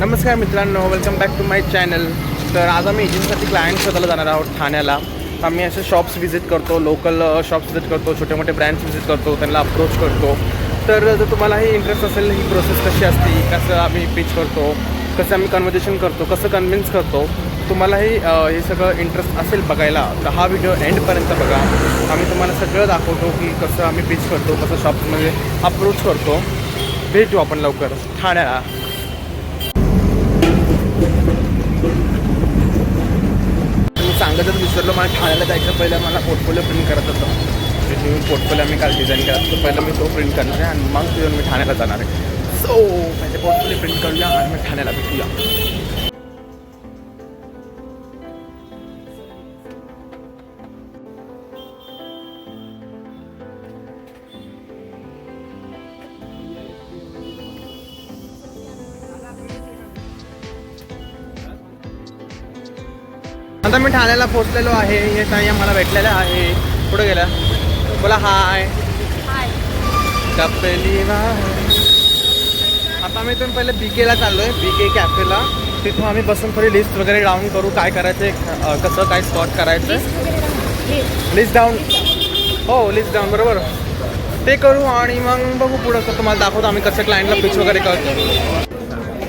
नमस्कार मित्रांनो, welcome back to my channel. तर आज आम्ही एजंटसाठी क्लायंट शोधायला जाणार आहोत ठाण्याला. आम्ही असे शॉप्स व्हिजिट करतो, लोकल शॉप्स व्हिजिट करतो, छोटे मोठे ब्रँड्स व्हिजिट करतो, त्यांना अप्रोच करतो. तर जर तुम्हालाही इंटरेस्ट असेल ही प्रोसेस कशी असते, कसं आम्ही पिच करतो, कसं आम्ही कन्व्हर्सेशन करतो, कसं कन्व्हिन्स करतो, तुम्हालाही हे सगळं इंटरेस्ट असेल बघायला तर हा व्हिडिओ एंडपर्यंत बघा. आम्ही तुम्हाला सगळं दाखवतो की कसं आम्ही पिच करतो, कसं शॉप्समध्ये अप्रोच करतो. भेटू आपण लवकर ठाण्याला. सांगायचं विसरलो, मला ठाण्याला जायचं पहिलं मला पोर्टफोलिओ प्रिंट करत होतं. न्यू पोर्टफोलिओ आम्ही काल डिझाईन केला, तर पहिलं मी तो प्रिंट करणार आहे आणि मग तिथून मी ठाण्याला जाणार आहे. सो माझे पोर्टफोलिओ प्रिंट करूया आणि मी ठाण्याला भेटूया. आता मी ठाण्याला पोहोचलेलो आहे. हे ताई आम्हाला भेटलेलं आहे. पुढे गेला, बोला हाय. कपेली. आता मी इथून पहिले BKला चाललो आहे, BK कॅफेला. तिथून आम्ही बसून थोडी लिस्ट वगैरे डाऊन करू, काय करायचं आहे, कसं काय स्पॉट करायचं आहे. लिस्ट डाऊन, हो लिस्ट डाऊन बरोबर ते करू आणि मग बघू पुढं. तर तुम्हाला दाखवतो आम्ही कसं क्लायंटला पिच वगैरे करतो.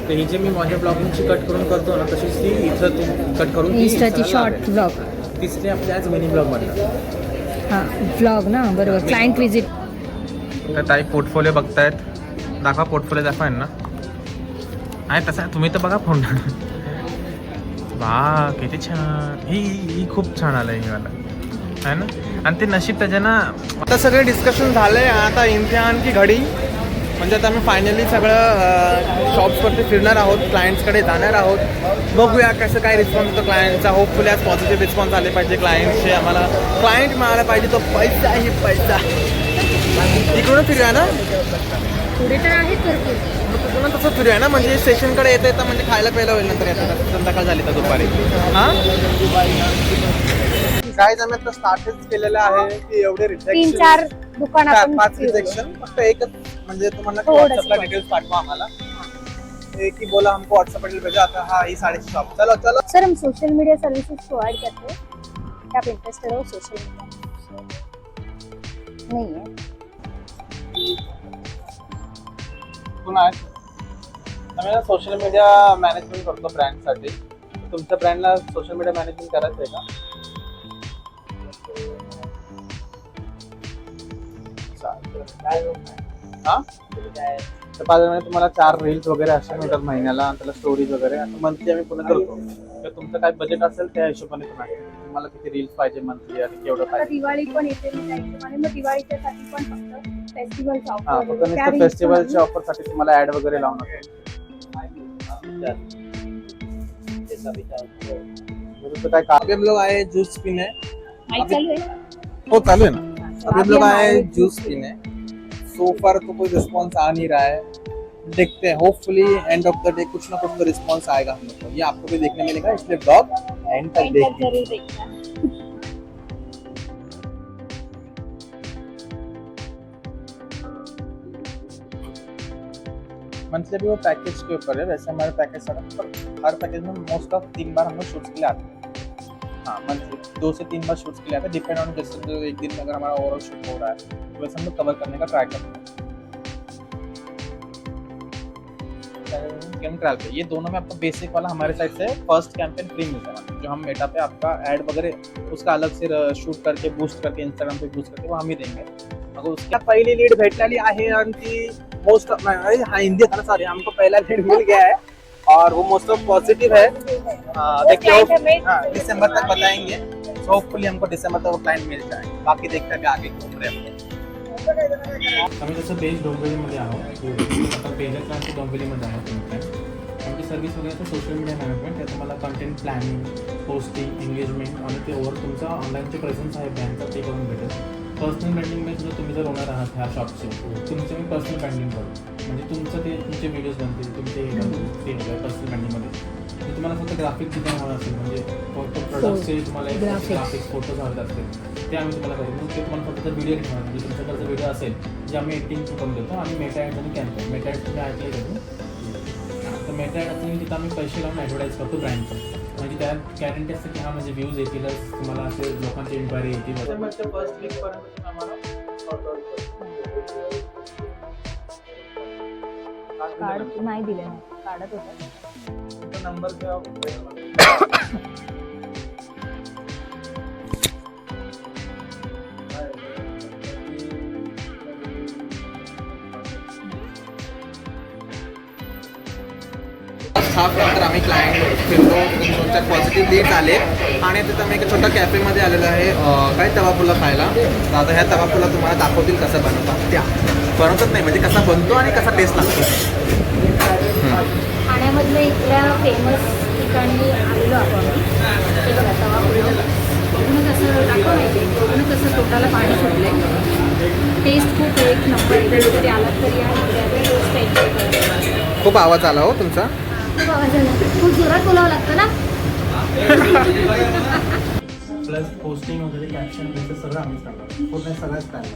तर ही जे मी माझ्या ब्लॉगिंगची कट करून करतो ना, तशीच ती इथं तू कट करून इंस्टाची शॉर्ट ब्लॉग. तिसरी आपल्या आज मिनी ब्लॉग म्हणतात. हां ब्लॉग ना, बरोबर. Client visit. तर ताई पोर्टफोलिओ बघतायत, दाखवा पोर्टफोलिओ दाखवा ना. आहे तसा तुम्ही तर बघा फोन. वा किती छान. ही खूप छान आलं ही मला, आहे ना. आणि ते नशीब त्याच्या ना. आता सगळे डिस्कशन झाले, आता इम्तिहान की घडी. म्हणजे आता आम्ही फायनली सगळं शॉप्सवरती फिरणार आहोत, क्लायंट्सकडे जाणार आहोत. बघूया कसं काय रिस्पॉन्स होतो क्लायंटचा. होपफुली आज पॉझिटिव्ह रिस्पॉन्स आले पाहिजे क्लायंटचे. आम्हाला क्लायंट मिळाला पाहिजे, तो पैसा आहे पैसा. इकडून फिरूया ना, पुढे तर आहे भरपूर. तिकडून तसं फिरूया ना, म्हणजे स्टेशनकडे येता येतं म्हणजे खायला प्यायला होईल नंतर येतं. संध्याकाळ झाली तर दुपारी. हां काय जमेल तर स्टार्टच केलेलं आहे की एवढे 3-4 दुकान 5 रिजेक्शन, फक्त एकच म्हणजे तुम्हाला व्हॉट्सअपला डिटेल्स पाठवा आम्हाला. एक ही बोला हमको व्हाट्सएप पर भेजा. आता हाँ ये 6:30 शॉप. चलो चलो सर, हम सोशल मीडिया सर्विसेज प्रोवाइड करते हैं. क्या आप इंटरेस्टेड हो सोशल मीडिया? नहीं है. पुन्हा आम्ही सोशल मीडिया मॅनेजमेंट करतो ब्रँडसाठी. तुमच्या ब्रँडला सोशल मीडिया मॅनेजमेंट करायचं आहे का? हां तर 5 महिने तुम्हाला 4 रील्स वगैरे अशा मिळतात महिन्याला, आणि त्याला स्टोरीज वगैरे असं मंथली आम्ही पुन्हा करतो. तर तुमचं काय बजेट असेल त्या हिशोबाने तुम्हाला किती रील्स पाहिजे मंथली आणि केवढं पाहिजे. दिवाळी पण येते त्या हिशोबाने, मग दिवाळीच्यासाठी पण फक्त फेस्टिवलचा हां फक्त नुसतं फेस्टिवलच्या ऑफरसाठी तुम्हाला ॲड वगैरे लावून असेल. काय अभी हम लोग आए जूस पीने. हो चालू है ना. अभी हम लोग आए जूस पीने. सो फार तो कोई रिस्पॉन्स आ नहीं रहा है. देखते हैं, hopefully end of the day कुछ ना कुछ तो रिस्पॉन्स आएगा हम लोग को. ये आपको भी देखने मिलेगा, इसलिए ब्लॉग एंड तक देखिए. मंथली भी वो पैकेज के ऊपर है. वैसे हमारे पैकेज हर पैकेज में मोस्ट ऑफ 3 बार हम लोग शूट्स के लिए आते हैं. हाँ मंथली 2 से 3 बार शूट्स के लिए आते हैं. डिपेंड ऑन जैसे जो एक दिन में अगर हमारा ओवरऑल शूट हो रहा है तो वैसे हम लोग कवर करने का ट्राई करते हैं. ट्रायल पे ये दोनों में आपको बेसिक वाला हमारे साइड से फर्स्ट कैंपेन फ्री मिलता है. जो हम मेटा पे आपका ऐड वगैरह उसका अलग से शूट करके बूस्ट करके इंस्टाग्राम पे बूस्ट करके वो हम ही देंगे. अगर उसकी पहिली लीड भेटलेली आहे आणि ती मोस्ट ऑफ हाँ हिंदी था ना, सॉरी, हमको पहला लीड मिल गया है और वो मोस्ट ऑफ पॉजिटिव है. देखिए दिसंबर तक बताएंगे. होपफुली हमको दिसंबर तक वो क्लाइंट मिल जाए. बाकी देखते हैं आगे घूम रहे हैं. आम्ही जसं पेज डोंबिवलीमध्ये आहोत. आता पेजच आमचं डोंबिवलीमध्ये आहे. आमची सर्व्हिस वगैरे तर सोशल मीडिया मॅनेजमेंट आहे. तुम्हाला कंटेंट प्लॅनिंग, पोस्टिंग, एंगेजमेंट आणि ते ओव्हर तुमचा ऑनलाईनचे प्रेझेन्स आहे ब्रँडचा, ते करून भेटेल. पर्सनल ब्रँडिंगमध्ये सुद्धा तुम्ही जर होणार आहात ह्या शॉपचे, तुमचं मी पर्सनल ब्रँडिंग करू. म्हणजे तुमचं ते तुमचे व्हिडिओज बनतील, तुमचे हे बनतील, ते वगैरे पर्सनल ब्रँडिंगमध्ये. तर तुम्हाला फक्त ग्राफिक डिझाईन हवं असेल, म्हणजे फक्त प्रोडक्टचे तुम्हाला एक ग्राफिक्स फोटोज हवे असतील, ते आम्ही तुम्हाला करू. मग ते तुम्हाला फक्त व्हिडिओ घेणार, म्हणजे तुमच्याकडे जर व्हिडिओ असेल जे आम्ही एडिटिंग करून देतो. आणि मेटा ॲड्स आणि कॅन्व्हा. मेटा ॲड्स तुम्ही ऐकले घेतो. तर मेटा असेल तिथं आम्ही पैसे लावून ॲडव्हर्टाईज करतो ब्रँडचं. म्हणजे त्यात गॅरंटी असते की हा म्हणजे व्ह्यूज येतीलच, तुम्हाला असे लोकांची इन्क्वायरी येतील. डिसेंबरच्या फर्स्ट वीकपर्यंत तुम्ही आम्हाला कार्ड नाही दिले नाही, काढत होतं. नंबर किंवा हाफ नंतर आम्ही क्लायंट फिरलो, 2-4 पॉझिटिव्ह लीड्स आले आणि तिथं मी एका छोट्या कॅफेमध्ये आलेलो आहे काय तवा पुलाव खायला. तर आता ह्या तवा पुलाव तुम्हाला दाखवतील कसं बनवतात. त्या बनवतात नाही म्हणजे कसा बनतो आणि कसा टेस्ट लागतो. ठाण्यामधलं इथल्या फेमस ठिकाणी आलेलो आपण. ते बघा तवा पुलाव बघून कसं दाखवा माहिती बघून कसं तोटाला पाणी सुटलंय. टेस्ट खूप एक नंबर. कधीतरी आलात तरी या टेस्ट एन्जॉय करा. खूप आवाज आला हो तुमचा. खूप आवाज आला. खूप जोरात बोलावं लागतं ना. प्लस पोस्टिंग वगैरे कॅप्शन वगैरे सगळं आम्हीच करणार. पूर्ण सगळ्याच टाईम.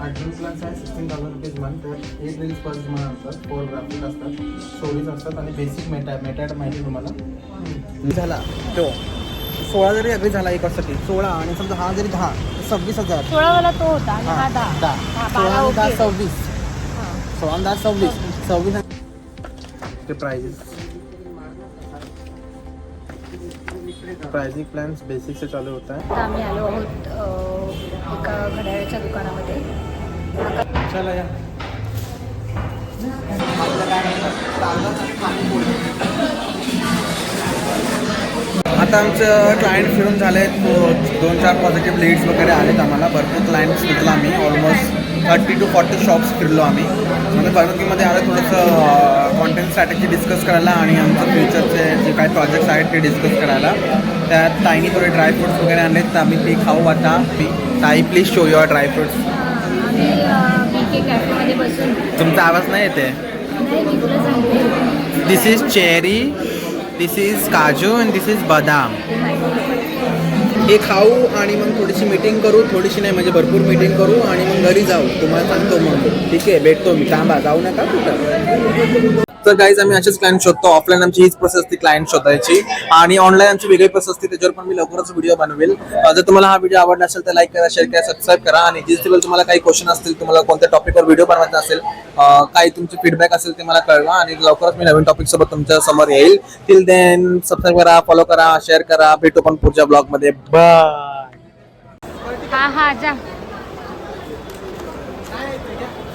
ड्रीम प्लॅन्स आहे 16,000 रुपीज मंथ. त्यात 8 रील्स पर मंथ असतात, 4 ग्राफिक असतात, स्टोरीज असतात आणि बेसिक मेटा माहिती तुम्हाला झाला तो 16 जरी अग्री झाला एक वर्षासाठी 16 आणि समजा हा जरी 10 26,000. 16 वाला तो होता आणि हा 10. 16 ओके. 10 26 16 10 26 26 ते प्राइसिंग प्लॅन्स बेसिक से चालू होता है. आता आम्ही आलो आहोत एका घड्याळाच्या दुकानामध्ये. चला या. आता आमचं क्लायंट फिरून झाले आहेत. 2-4 पॉझिटिव्ह लीड्स वगैरे आलेत आम्हाला. भरपूर क्लायंट्स फिरलो आम्ही. ऑलमोस्ट 30 to 40 शॉप्स फिरलो आम्ही. म्हणजे बारामतीमध्ये आलं थोडंसं कॉन्टेंट स्ट्रॅटेजी डिस्कस करायला आणि आमचं फ्युचरचे जे काही प्रोजेक्ट्स आहेत ते डिस्कस करायला. त्यात ताईनी थोडे ड्रायफ्रुट्स वगैरे आणलेत तर आम्ही ते खाऊ आता. ताई प्लीज शो युअर ड्रायफ्रुट्स. आम्ही BK कॅफेमध्ये बसून. तुमचा आवाज नाही येते. नाही मी तुला सांगते. दिस इज चेरी, दिस इज काजू अँड दिस इज बदाम. हे खाऊ आणि मग थोडीशी मीटिंग करू. थोडीशी नाही म्हणजे भरपूर मीटिंग करू आणि मग घरी जाऊ. तुम्हाला सांगतो मग. ठीक आहे भेटतो मी. थांबा जाऊ नका कुठं. तर गाईज आम्ही असेच क्लायंट शोधतो. ऑफलाईन आमची हीच प्रोसेस असते क्लायंट शोधायची आणि ऑनलाईन आमची वेगळी प्रोसेस असते. त्याच्यावर पण मी लवकरच व्हिडिओ बनवेल. जर तुम्हाला हा व्हिडिओ आवडला असेल तर लाईक करा, शेअर करा, सबस्क्राईब करा आणि जिथे तुम्हाला काही क्वेश्चन असतील, तुम्हाला कोणत्या टॉपिकवर व्हिडिओ बनवायचा असेल, काही तुमचे फीडबॅक असेल ते मला कळवा आणि लवकरच मी नवीन टॉपिक सोबत तुमच्या समोर येईल. टिल देन सबस्क्राईब करा, फॉलो करा, शेअर करा. भेटू पण पुढच्या ब्लॉगमध्ये. बाय. हा जा.